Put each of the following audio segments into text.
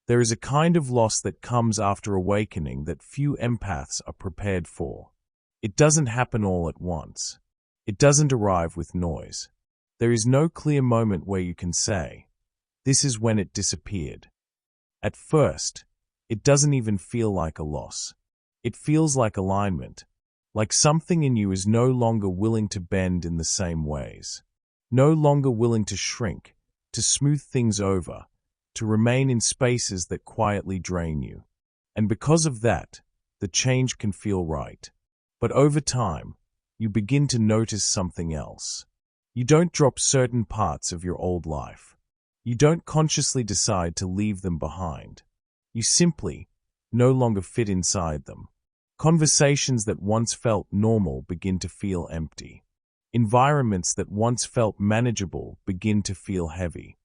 There is a kind of loss that comes after awakening that few empaths are prepared for. It doesn't happen all at once. It doesn't arrive with noise. There is no clear moment where you can say, "This is when it disappeared." At first, it doesn't even feel like a loss. It feels like alignment, like something in you is no longer willing to bend in the same ways, no longer willing to shrink, to smooth things over, to remain in spaces that quietly drain you. And because of that, the change can feel right. But over time, you begin to notice something else. You don't drop certain parts of your old life. You don't consciously decide to leave them behind. You simply no longer fit inside them. Conversations that once felt normal begin to feel empty. Environments that once felt manageable begin to feel heavy.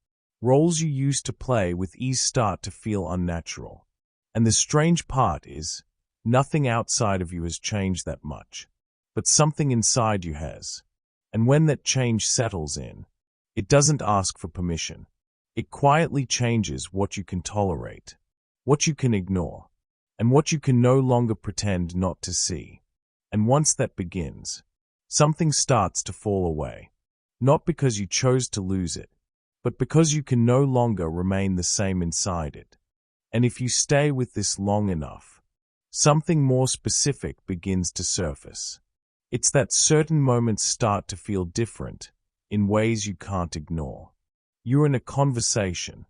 Roles you used to play with ease start to feel unnatural. And the strange part is, nothing outside of you has changed that much, but something inside you has. And when that change settles in, it doesn't ask for permission. It quietly changes what you can tolerate, what you can ignore, and what you can no longer pretend not to see. And once that begins, something starts to fall away. Not because you chose to lose it, but because you can no longer remain the same inside it. And if you stay with this long enough, something more specific begins to surface. It's that certain moments start to feel different in ways you can't ignore. You're in a conversation,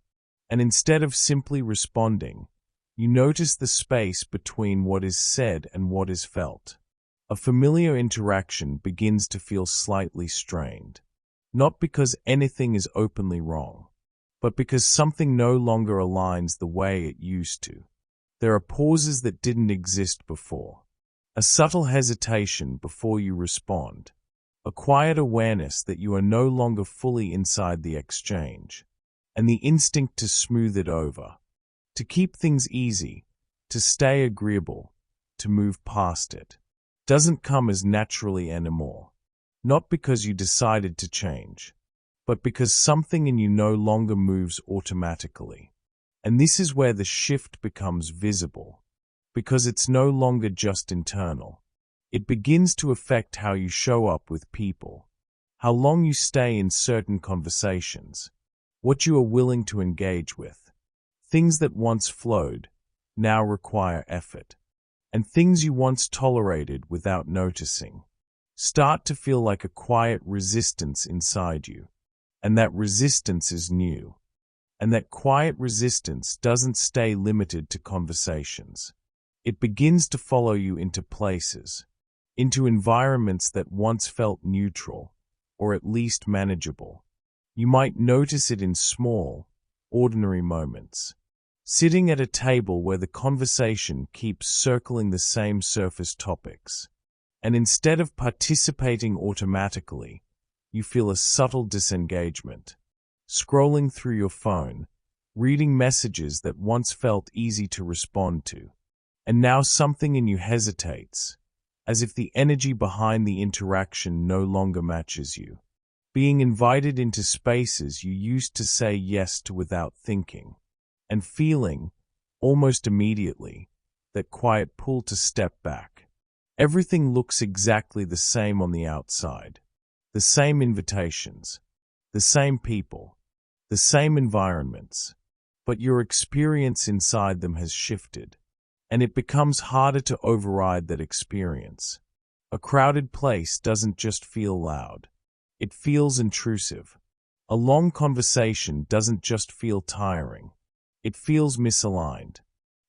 and instead of simply responding, you notice the space between what is said and what is felt. A familiar interaction begins to feel slightly strained. Not because anything is openly wrong, but because something no longer aligns the way it used to. There are pauses that didn't exist before. A subtle hesitation before you respond. A quiet awareness that you are no longer fully inside the exchange. And the instinct to smooth it over. To keep things easy. To stay agreeable. To move past it. Doesn't come as naturally anymore. Not because you decided to change, but because something in you no longer moves automatically. And this is where the shift becomes visible, because it's no longer just internal. It begins to affect how you show up with people, how long you stay in certain conversations, what you are willing to engage with. Things that once flowed now require effort, and things you once tolerated without noticing start to feel like a quiet resistance inside you. And that resistance is new. And that quiet resistance doesn't stay limited to conversations. It begins to follow you into places, into environments that once felt neutral, or at least manageable. You might notice it in small, ordinary moments. Sitting at a table where the conversation keeps circling the same surface topics. And instead of participating automatically, you feel a subtle disengagement. Scrolling through your phone, reading messages that once felt easy to respond to. And now something in you hesitates, as if the energy behind the interaction no longer matches you. Being invited into spaces you used to say yes to without thinking. And feeling, almost immediately, that quiet pull to step back. Everything looks exactly the same on the outside. The same invitations, the same people, the same environments. But your experience inside them has shifted, and it becomes harder to override that experience. A crowded place doesn't just feel loud. It feels intrusive. A long conversation doesn't just feel tiring. It feels misaligned.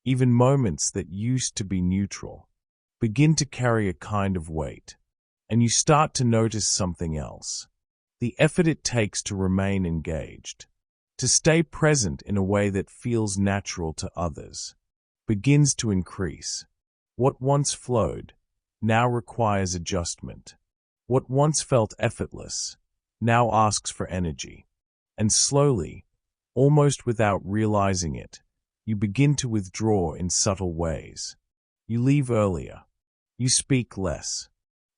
Even moments that used to be neutral begin to carry a kind of weight, and you start to notice something else. The effort it takes to remain engaged, to stay present in a way that feels natural to others, begins to increase. What once flowed now requires adjustment. What once felt effortless now asks for energy. And slowly, almost without realizing it, you begin to withdraw in subtle ways. You leave earlier. You speak less.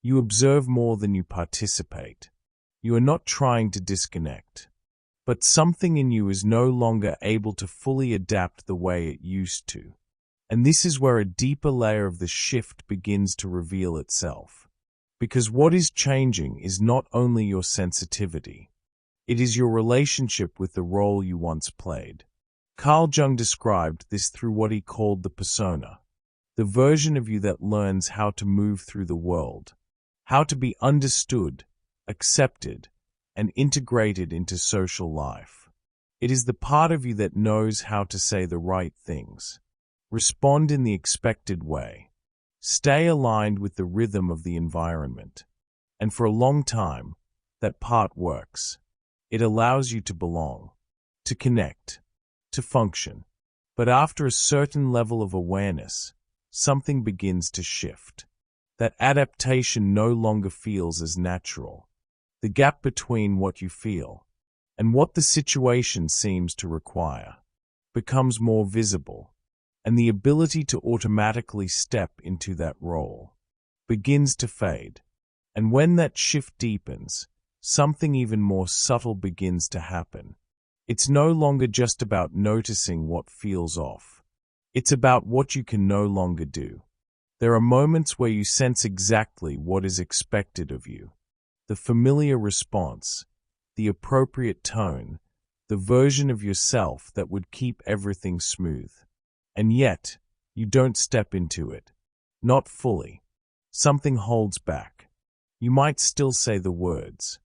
You observe more than you participate. You are not trying to disconnect, but something in you is no longer able to fully adapt the way it used to. And this is where a deeper layer of the shift begins to reveal itself. Because what is changing is not only your sensitivity, it is your relationship with the role you once played. Carl Jung described this through what he called the persona, the version of you that learns how to move through the world, how to be understood, accepted, and integrated into social life. It is the part of you that knows how to say the right things, respond in the expected way, stay aligned with the rhythm of the environment. And for a long time, that part works. It allows you to belong, to connect, to function. But after a certain level of awareness, something begins to shift. That adaptation no longer feels as natural. The gap between what you feel and what the situation seems to require becomes more visible, and the ability to automatically step into that role begins to fade. And when that shift deepens, something even more subtle begins to happen. It's no longer just about noticing what feels off. It's about what you can no longer do. There are moments where you sense exactly what is expected of you. The familiar response, the appropriate tone, the version of yourself that would keep everything smooth. And yet, you don't step into it. Not fully. Something holds back. You might still say the words,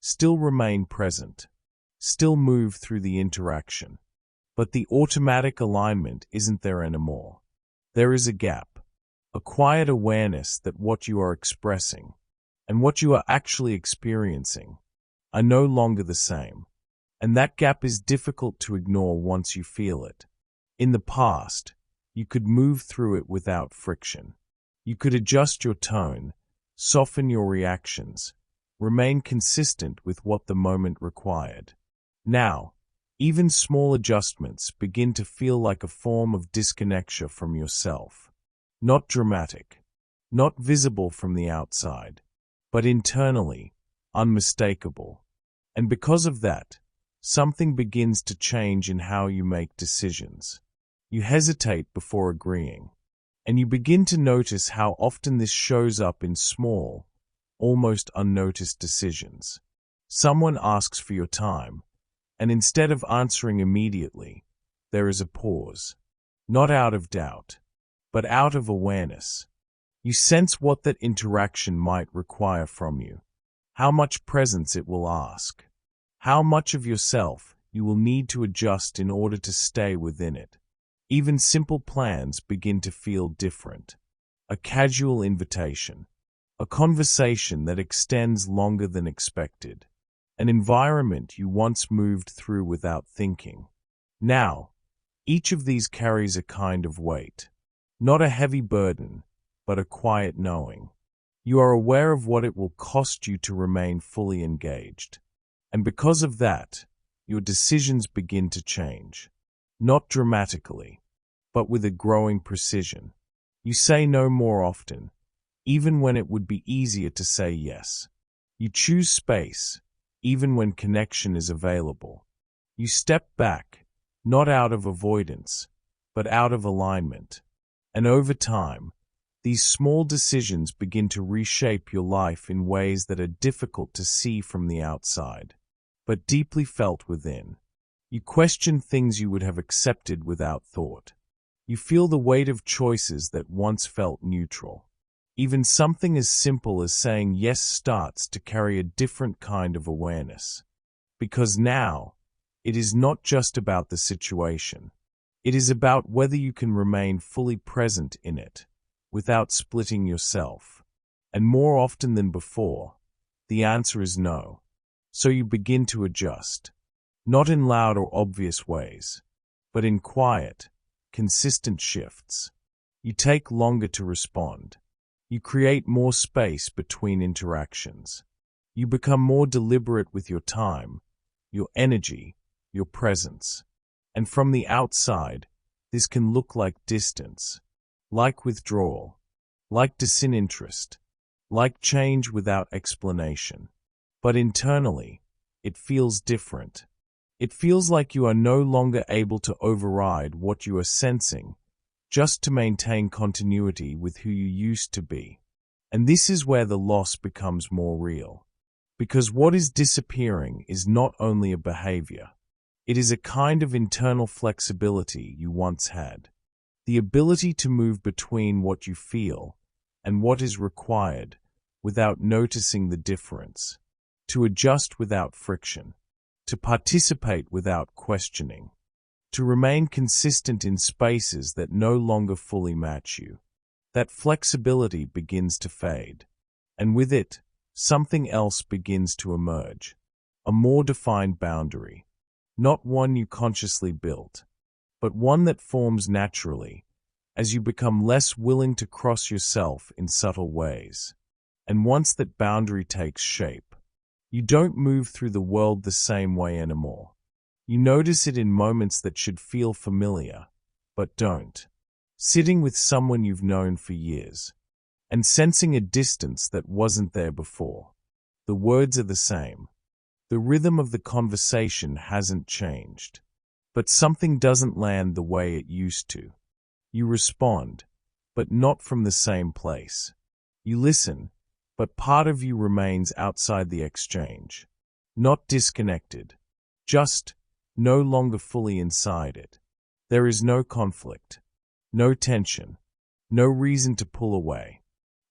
still remain present, still move through the interaction. But the automatic alignment isn't there anymore. There is a gap, a quiet awareness that what you are expressing and what you are actually experiencing are no longer the same. And that gap is difficult to ignore once you feel it. In the past, you could move through it without friction. You could adjust your tone, soften your reactions, remain consistent with what the moment required. Now, even small adjustments begin to feel like a form of disconnection from yourself. Not dramatic, not visible from the outside, but internally, unmistakable. And because of that, something begins to change in how you make decisions. You hesitate before agreeing, and you begin to notice how often this shows up in small, almost unnoticed decisions. Someone asks for your time, and instead of answering immediately, there is a pause. Not out of doubt, but out of awareness. You sense what that interaction might require from you, how much presence it will ask, how much of yourself you will need to adjust in order to stay within it. Even simple plans begin to feel different. A casual invitation, a conversation that extends longer than expected, an environment you once moved through without thinking. Now, each of these carries a kind of weight. Not a heavy burden, but a quiet knowing. You are aware of what it will cost you to remain fully engaged. And because of that, your decisions begin to change. Not dramatically, but with a growing precision. You say no more often, even when it would be easier to say yes. You choose space, even when connection is available. You step back, not out of avoidance, but out of alignment. And over time, these small decisions begin to reshape your life in ways that are difficult to see from the outside, but deeply felt within. You question things you would have accepted without thought. You feel the weight of choices that once felt neutral. Even something as simple as saying yes starts to carry a different kind of awareness. Because now, it is not just about the situation. It is about whether you can remain fully present in it, without splitting yourself. And more often than before, the answer is no. So you begin to adjust. Not in loud or obvious ways, but in quiet, consistent shifts. You take longer to respond. You create more space between interactions. You become more deliberate with your time, your energy, your presence. And from the outside, this can look like distance, like withdrawal, like disinterest, like change without explanation. But internally, it feels different. It feels like you are no longer able to override what you are sensing, just to maintain continuity with who you used to be. And this is where the loss becomes more real. Because what is disappearing is not only a behavior, it is a kind of internal flexibility you once had. The ability to move between what you feel and what is required without noticing the difference, to adjust without friction, to participate without questioning, to remain consistent in spaces that no longer fully match you. That flexibility begins to fade, and with it, something else begins to emerge, a more defined boundary, not one you consciously built, but one that forms naturally as you become less willing to cross yourself in subtle ways. And once that boundary takes shape, you don't move through the world the same way anymore. You notice it in moments that should feel familiar, but don't. Sitting with someone you've known for years, and sensing a distance that wasn't there before. The words are the same. The rhythm of the conversation hasn't changed. But something doesn't land the way it used to. You respond, but not from the same place. You listen, but part of you remains outside the exchange. Not disconnected, just no longer fully inside it. There is no conflict, no tension, no reason to pull away.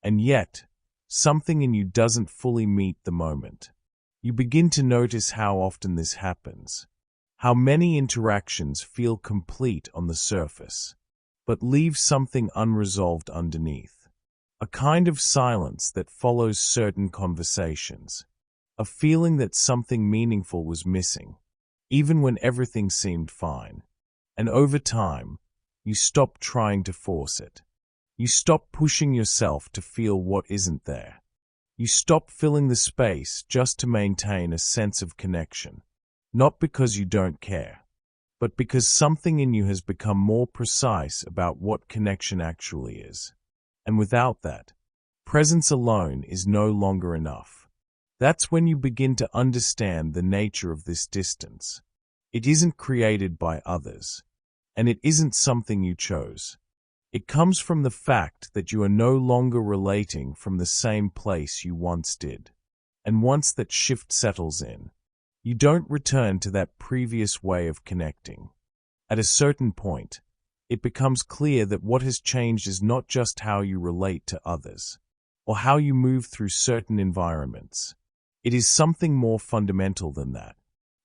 And yet, something in you doesn't fully meet the moment. You begin to notice how often this happens. How many interactions feel complete on the surface, but leave something unresolved underneath. A kind of silence that follows certain conversations. A feeling that something meaningful was missing, even when everything seemed fine. And over time, you stop trying to force it. You stop pushing yourself to feel what isn't there. You stop filling the space just to maintain a sense of connection. Not because you don't care, but because something in you has become more precise about what connection actually is. And without that, presence alone is no longer enough. That's when you begin to understand the nature of this distance. It isn't created by others, and it isn't something you chose. It comes from the fact that you are no longer relating from the same place you once did. And once that shift settles in, you don't return to that previous way of connecting. At a certain point, it becomes clear that what has changed is not just how you relate to others, or how you move through certain environments. It is something more fundamental than that.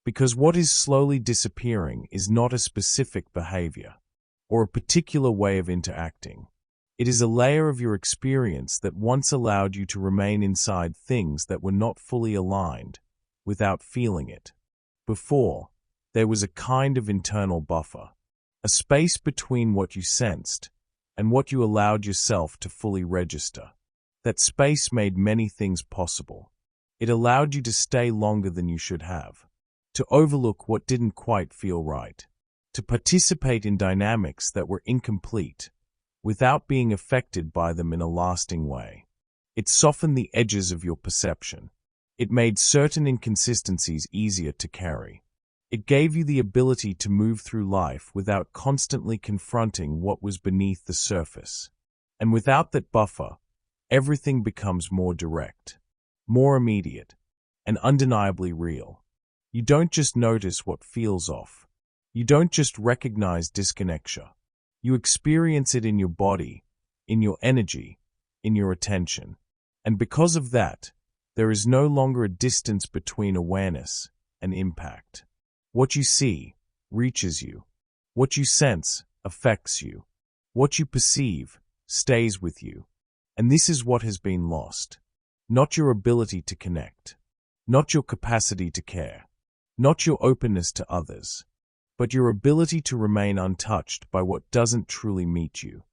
Because what is slowly disappearing is not a specific behavior, or a particular way of interacting. It is a layer of your experience that once allowed you to remain inside things that were not fully aligned, without feeling it. Before, there was a kind of internal buffer, a space between what you sensed and what you allowed yourself to fully register. That space made many things possible. It allowed you to stay longer than you should have, to overlook what didn't quite feel right, to participate in dynamics that were incomplete, without being affected by them in a lasting way. It softened the edges of your perception. It made certain inconsistencies easier to carry. It gave you the ability to move through life without constantly confronting what was beneath the surface. And without that buffer, everything becomes more direct, more immediate, and undeniably real. You don't just notice what feels off. You don't just recognize disconnection. You experience it in your body, in your energy, in your attention. And because of that, there is no longer a distance between awareness and impact. What you see reaches you. What you sense affects you. What you perceive stays with you. And this is what has been lost. Not your ability to connect. Not your capacity to care. Not your openness to others. But your ability to remain untouched by what doesn't truly meet you.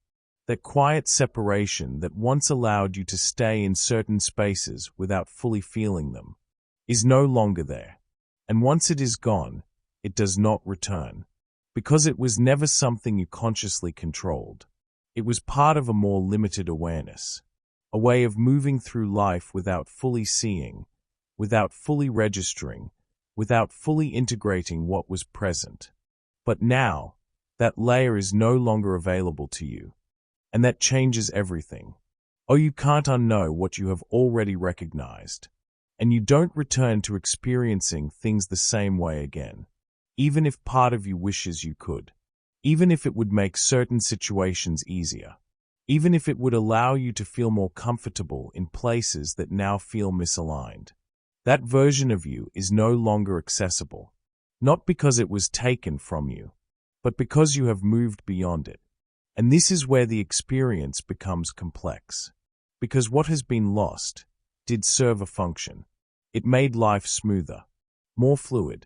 That quiet separation that once allowed you to stay in certain spaces without fully feeling them is no longer there. And once it is gone, it does not return. Because it was never something you consciously controlled. It was part of a more limited awareness. A way of moving through life without fully seeing, without fully registering, without fully integrating what was present. But now, that layer is no longer available to you, and that changes everything. Oh, you can't unknow what you have already recognized, and you don't return to experiencing things the same way again, even if part of you wishes you could, even if it would make certain situations easier, even if it would allow you to feel more comfortable in places that now feel misaligned. That version of you is no longer accessible, not because it was taken from you, but because you have moved beyond it. And this is where the experience becomes complex. Because what has been lost did serve a function. It made life smoother, more fluid,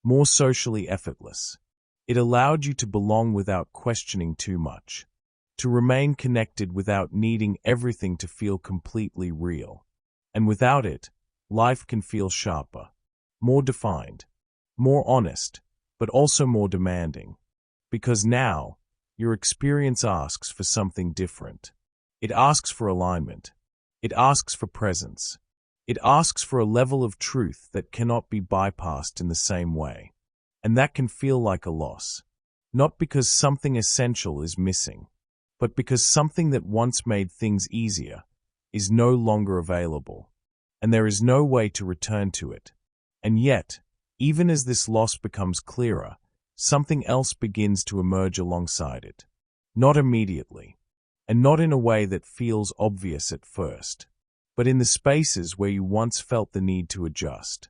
more socially effortless. It allowed you to belong without questioning too much, to remain connected without needing everything to feel completely real. And without it, life can feel sharper, more defined, more honest, but also more demanding. Because now, your experience asks for something different. It asks for alignment. It asks for presence. It asks for a level of truth that cannot be bypassed in the same way. And that can feel like a loss. Not because something essential is missing, but because something that once made things easier is no longer available. And there is no way to return to it. And yet, even as this loss becomes clearer, something else begins to emerge alongside it. Not immediately, and not in a way that feels obvious at first, but in the spaces where you once felt the need to adjust.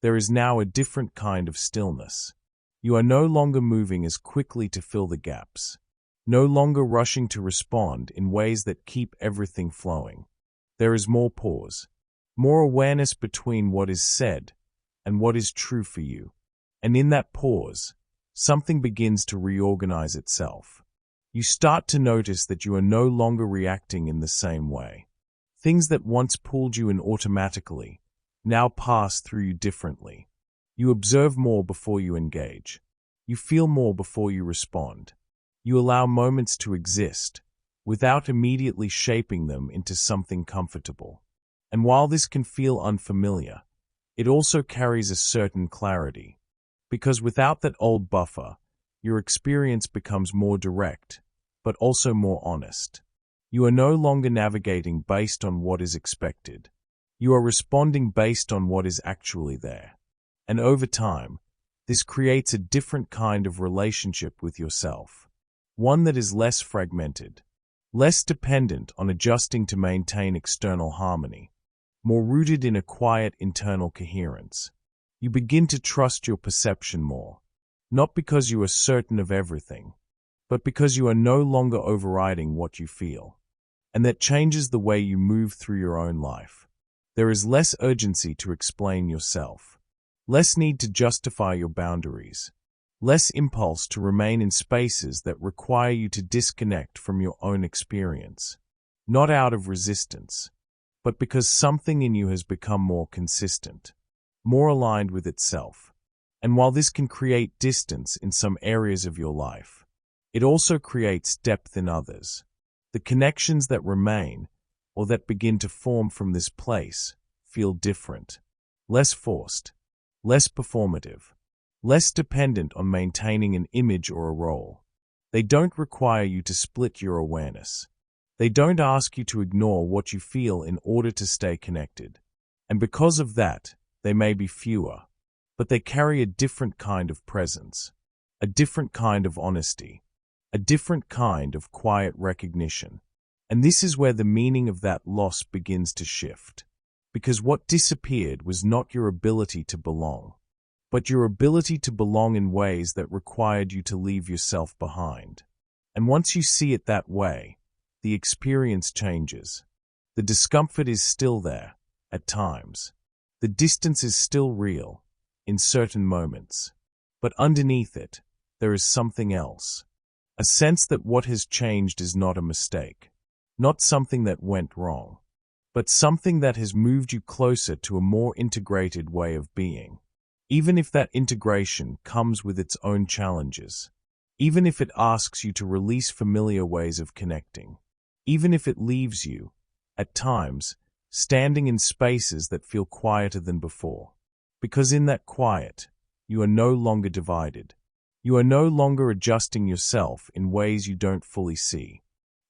There is now a different kind of stillness. You are no longer moving as quickly to fill the gaps, no longer rushing to respond in ways that keep everything flowing. There is more pause, more awareness between what is said and what is true for you. And in that pause, something begins to reorganize itself. You start to notice that you are no longer reacting in the same way. Things that once pulled you in automatically now pass through you differently. You observe more before you engage. You feel more before you respond. You allow moments to exist without immediately shaping them into something comfortable. And while this can feel unfamiliar, it also carries a certain clarity. Because without that old buffer, your experience becomes more direct, but also more honest. You are no longer navigating based on what is expected. You are responding based on what is actually there. And over time, this creates a different kind of relationship with yourself. One that is less fragmented, less dependent on adjusting to maintain external harmony, more rooted in a quiet internal coherence. You begin to trust your perception more, not because you are certain of everything, but because you are no longer overriding what you feel. And that changes the way you move through your own life. There is less urgency to explain yourself, less need to justify your boundaries, less impulse to remain in spaces that require you to disconnect from your own experience, not out of resistance, but because something in you has become more consistent, more aligned with itself. And while this can create distance in some areas of your life, it also creates depth in others. The connections that remain, or that begin to form from this place, feel different, less forced, less performative, less dependent on maintaining an image or a role. They don't require you to split your awareness. They don't ask you to ignore what you feel in order to stay connected. And because of that, they may be fewer, but they carry a different kind of presence, a different kind of honesty, a different kind of quiet recognition. And this is where the meaning of that loss begins to shift. Because what disappeared was not your ability to belong, but your ability to belong in ways that required you to leave yourself behind. And once you see it that way, the experience changes. The discomfort is still there, at times. The distance is still real, in certain moments. But underneath it, there is something else. A sense that what has changed is not a mistake, not something that went wrong, but something that has moved you closer to a more integrated way of being. Even if that integration comes with its own challenges, even if it asks you to release familiar ways of connecting, even if it leaves you, at times, standing in spaces that feel quieter than before. Because in that quiet, you are no longer divided. You are no longer adjusting yourself in ways you don't fully see.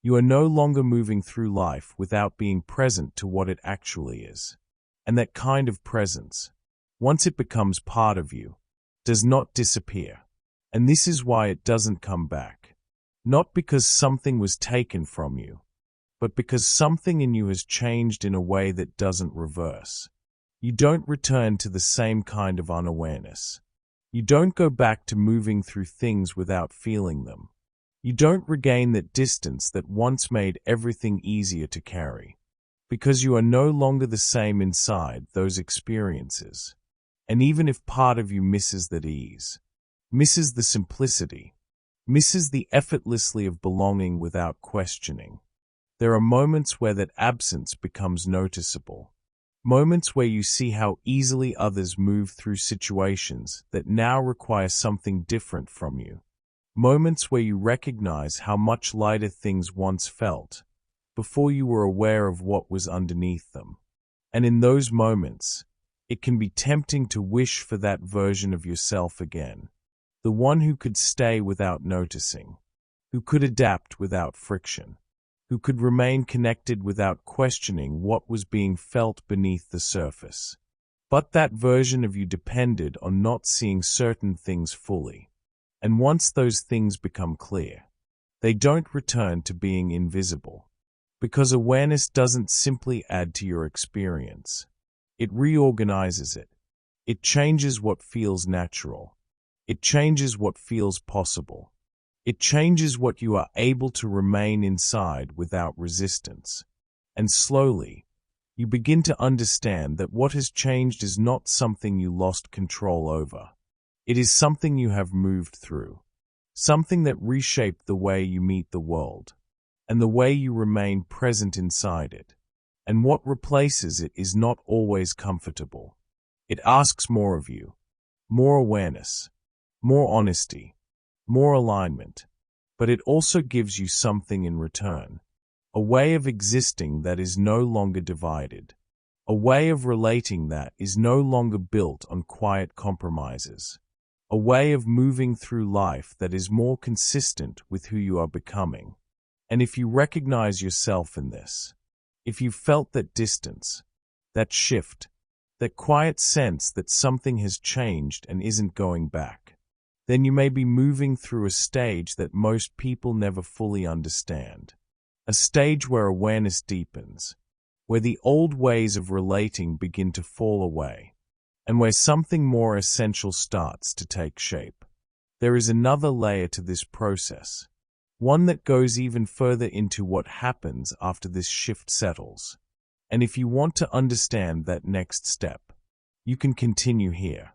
You are no longer moving through life without being present to what it actually is. And that kind of presence, once it becomes part of you, does not disappear. And this is why it doesn't come back. Not because something was taken from you, but because something in you has changed in a way that doesn't reverse. You don't return to the same kind of unawareness. You don't go back to moving through things without feeling them. You don't regain that distance that once made everything easier to carry. Because you are no longer the same inside those experiences. And even if part of you misses that ease, misses the simplicity, misses the effortlessly of belonging without questioning, there are moments where that absence becomes noticeable. Moments where you see how easily others move through situations that now require something different from you. Moments where you recognize how much lighter things once felt, before you were aware of what was underneath them. And in those moments, it can be tempting to wish for that version of yourself again. The one who could stay without noticing, who could adapt without friction, who could remain connected without questioning what was being felt beneath the surface. But that version of you depended on not seeing certain things fully. And once those things become clear, they don't return to being invisible. Because awareness doesn't simply add to your experience. It reorganizes it. It changes what feels natural. It changes what feels possible. It changes what you are able to remain inside without resistance. And slowly, you begin to understand that what has changed is not something you lost control over. It is something you have moved through. Something that reshaped the way you meet the world, and the way you remain present inside it. And what replaces it is not always comfortable. It asks more of you. More awareness. More honesty. More alignment, but it also gives you something in return, a way of existing that is no longer divided, a way of relating that is no longer built on quiet compromises, a way of moving through life that is more consistent with who you are becoming. And if you recognize yourself in this, if you felt that distance, that shift, that quiet sense that something has changed and isn't going back, then you may be moving through a stage that most people never fully understand. A stage where awareness deepens, where the old ways of relating begin to fall away, and where something more essential starts to take shape. There is another layer to this process, one that goes even further into what happens after this shift settles. And if you want to understand that next step, you can continue here.